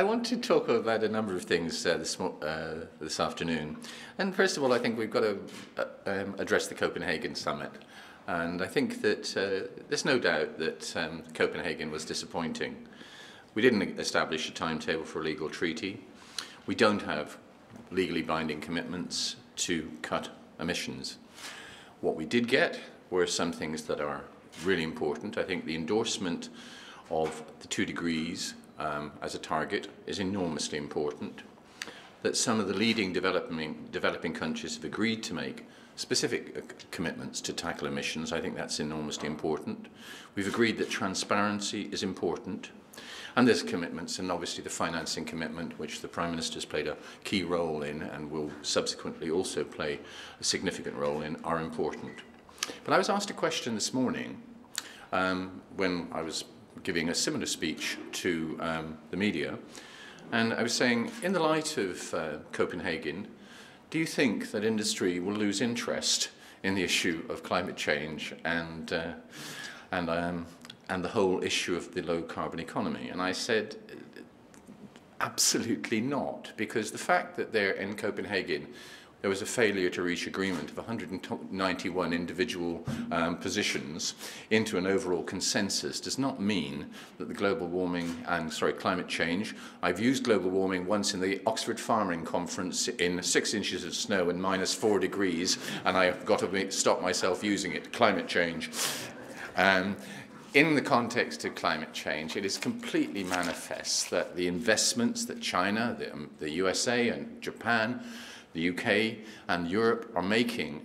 I want to talk about a number of things this afternoon. And first of all, I think we've got to address the Copenhagen summit. And I think that there's no doubt that Copenhagen was disappointing. We didn't establish a timetable for a legal treaty. We don't have legally binding commitments to cut emissions. What we did get were some things that are really important. I think the endorsement of the 2 degrees as a target is enormously important. That some of the leading developing countries have agreed to make specific commitments to tackle emissions. I think that's enormously important. We've agreed that transparency is important. And there's commitments, and obviously the financing commitment, which the Prime Minister has played a key role in and will subsequently also play a significant role in, are important. But I was asked a question this morning when I was giving a similar speech to the media, and I was saying, in the light of Copenhagen, do you think that industry will lose interest in the issue of climate change and the whole issue of the low-carbon economy? And I said, absolutely not, because the fact that there in Copenhagen there was a failure to reach agreement of 191 individual positions into an overall consensus does not mean that the climate change. I've used global warming once in the Oxford Farming Conference in 6 inches of snow and -4 degrees, and I've got to stop myself using it, climate change. In the context of climate change, it is completely manifest that the investments that China, the USA and Japan, the UK and Europe are making,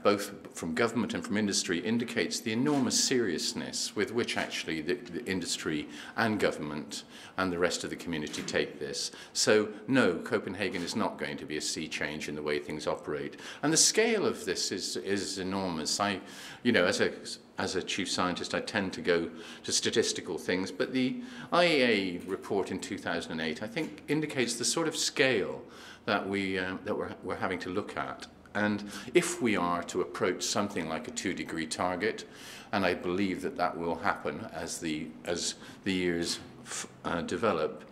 both from government and from industry, indicates the enormous seriousness with which actually the industry and government and the rest of the community take this. So no, Copenhagen is not going to be a sea change in the way things operate. And the scale of this is enormous. As a chief scientist, I tend to go to statistical things, but the IEA report in 2008, I think, indicates the sort of scale that we're having to look at. And if we are to approach something like a 2-degree target, and I believe that will happen as the years develop,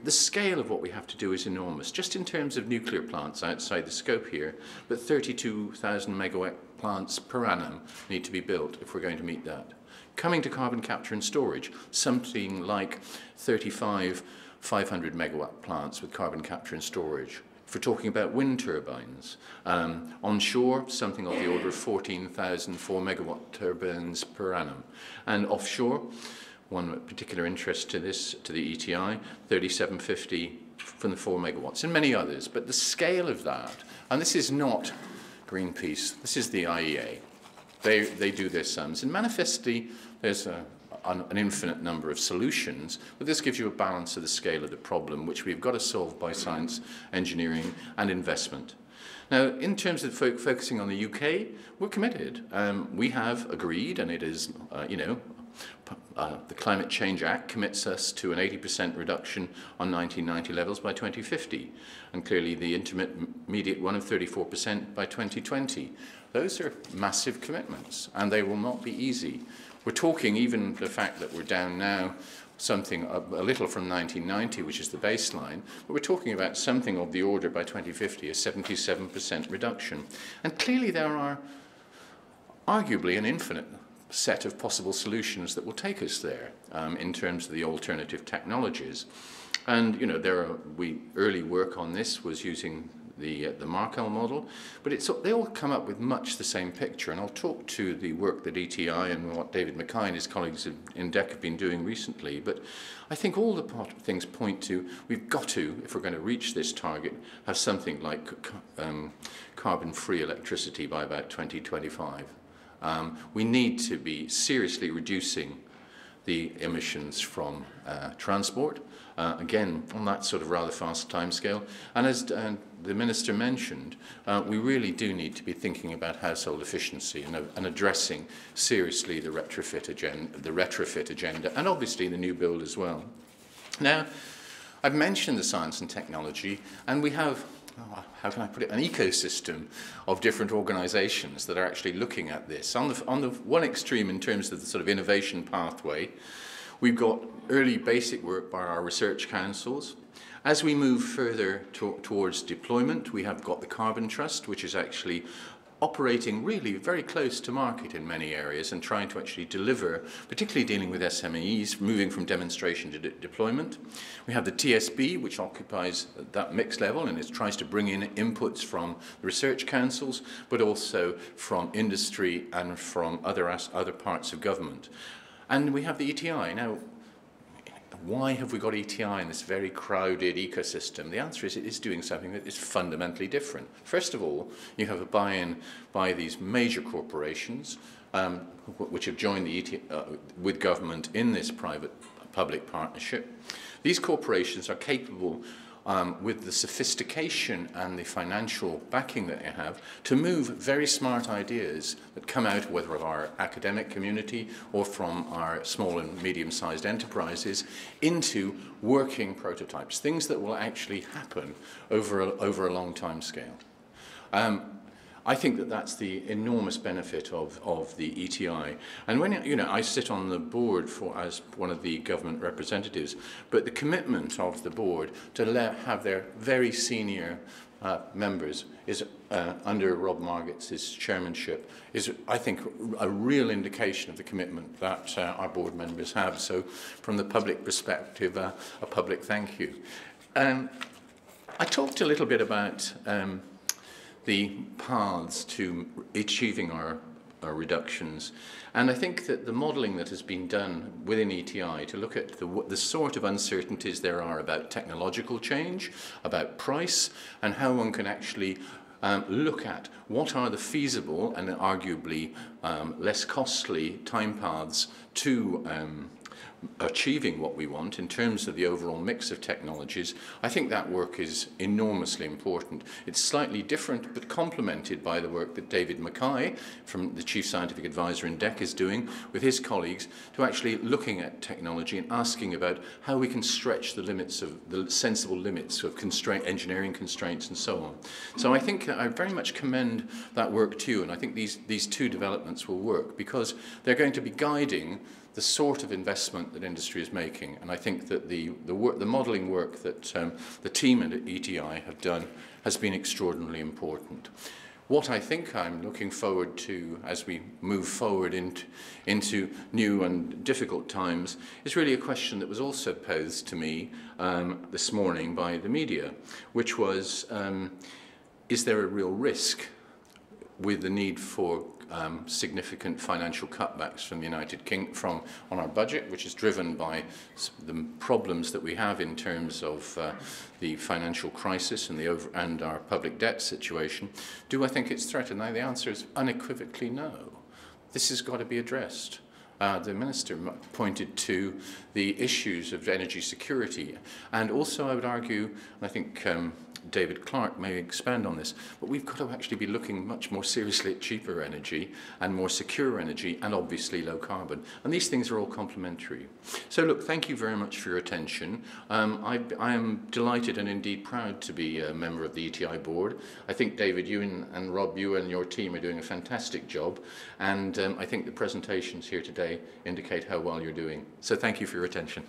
the scale of what we have to do is enormous. Just in terms of nuclear plants outside the scope here, but 32,000 megawatt plants per annum need to be built if we're going to meet that. Coming to carbon capture and storage, something like 35 500 megawatt plants with carbon capture and storage. If we're talking about wind turbines, onshore, something of the order of 14,000 4 megawatt turbines per annum. And offshore, one particular interest to the ETI, 3750 from the 4 megawatts, and many others. But the scale of that, and this is not Greenpeace, this is the IEA. They do their sums, and manifestly there's an infinite number of solutions, but this gives you a balance of the scale of the problem, which we've got to solve by science, engineering, and investment. Now, in terms of focusing on the UK, we're committed. We have agreed, and it is, the Climate Change Act commits us to an 80% reduction on 1990 levels by 2050, and clearly the intermediate one of 34% by 2020. Those are massive commitments, and they will not be easy. We're talking even the fact that we're down now something a little from 1990, which is the baseline, but we're talking about something of the order by 2050, a 77% reduction. And clearly there are arguably an infinite set of possible solutions that will take us there in terms of the alternative technologies. And early work on this was using the Markel model, but they all come up with much the same picture, and I'll talk to the work that ETI and what David Mackay and his colleagues in DEC have been doing recently, but I think all the things point to we've got to, if we're going to reach this target, have something like carbon-free electricity by about 2025. We need to be seriously reducing the emissions from transport, again, on that sort of rather fast timescale. And as the Minister mentioned, we really do need to be thinking about household efficiency and addressing seriously the retrofit agenda, and obviously the new build as well. Now, I've mentioned the science and technology, and we have, how can I put it, an ecosystem of different organisations that are actually looking at this. On the one extreme, in terms of the sort of innovation pathway, We've got early basic work by our research councils. As we move further towards deployment, we have got the Carbon Trust, which is actually operating really very close to market in many areas and trying to actually deliver, particularly dealing with SMEs, moving from demonstration to deployment. We have the TSB, which occupies that mixed level and it tries to bring in inputs from the research councils, but also from industry and from other parts of government. And we have the ETI. Now, why have we got ETI in this very crowded ecosystem? The answer is it is doing something that is fundamentally different. First of all, you have a buy-in by these major corporations which have joined the ETI with government in this private-public partnership. These corporations are capable with the sophistication and the financial backing that they have to move very smart ideas that come out whether of our academic community or from our small and medium-sized enterprises into working prototypes, things that will actually happen over a long time scale. I think that that's the enormous benefit of the ETI. And when, you know, I sit on the board as one of the government representatives, but the commitment of the board to have their very senior members is under Rob Margetts' chairmanship is, I think, a real indication of the commitment that our board members have. So from the public perspective, a public thank you. I talked a little bit about the paths to achieving our reductions. And I think that the modelling that has been done within ETI to look at the sort of uncertainties there are about technological change, about price, and how one can actually look at what are the feasible and arguably less costly time paths to achieving what we want in terms of the overall mix of technologies. I think that work is enormously important. It's slightly different but complemented by the work that David Mackay, from the Chief Scientific Advisor in DEC, is doing with his colleagues to actually looking at technology and asking about how we can stretch the limits of the sensible limits of engineering constraints and so on. So I think I very much commend that work to you, and I think these two developments will work because they're going to be guiding the sort of investment that industry is making. And I think that the modelling work that the team at ETI have done has been extraordinarily important. What I think I'm looking forward to as we move forward into new and difficult times is really a question that was also posed to me this morning by the media, which was, is there a real risk with the need for significant financial cutbacks from the United Kingdom on our budget, which is driven by the problems that we have in terms of the financial crisis and our public debt situation. Do I think it's threatened? Now, the answer is unequivocally no. This has got to be addressed. The Minister pointed to the issues of energy security, and also I would argue, and I think David Clark may expand on this, but we've got to actually be looking much more seriously at cheaper energy and more secure energy and obviously low carbon. And these things are all complementary. So look, thank you very much for your attention. I am delighted and indeed proud to be a member of the ETI board. I think, David, you and Rob, you and your team are doing a fantastic job. And I think the presentations here today indicate how well you're doing. So thank you for your attention.